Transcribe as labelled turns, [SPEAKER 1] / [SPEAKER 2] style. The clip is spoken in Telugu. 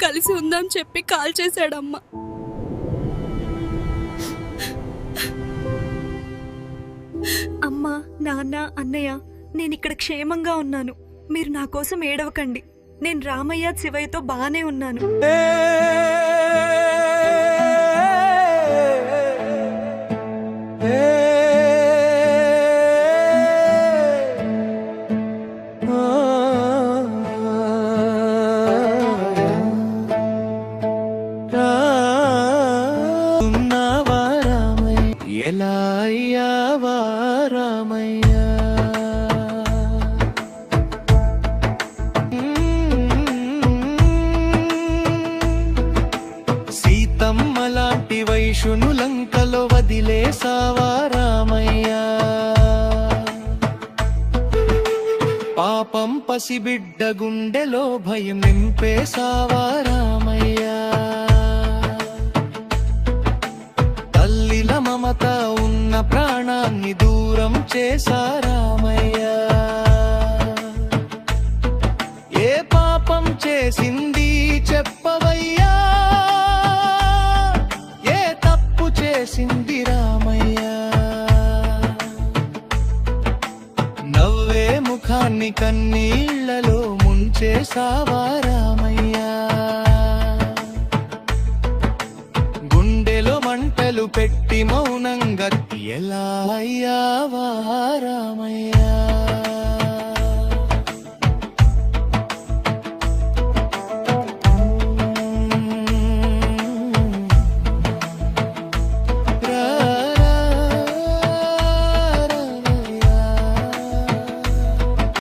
[SPEAKER 1] కలిసి ఉందాం చెప్పి కాల్ చేశాడమ్మా.
[SPEAKER 2] అమ్మా, నాన్న, అన్నయ్య, నేనిక్కడ క్షేమంగా ఉన్నాను. మీరు నా కోసం ఏడవకండి. నేను రామయ్య, శివయ్యతో బానే ఉన్నాను.
[SPEAKER 3] ఎలా అయ్యావా రామయ్య, సీతమ్మ లాంటి వైషును లంకలో వదిలేసావా రామయ్య, పాపం పసిబిడ్డ గుండెలో భయం నింపేసావా రామయ్య, తల్లిల మమత ఉన్న ప్రాణాన్ని దూరం చేసారామయ్య, ఏ పాపం చేసింది చెప్పవయ్యా, ఏ తప్పు చేసింది రామయ్య, నవ్వే ముఖాన్ని కన్నీళ్లలో ముంచేసావా రామయ్య, గుండెలో మంటలు పెట్టి మౌనంగా ఎలా అయ్యావా రామయ్య.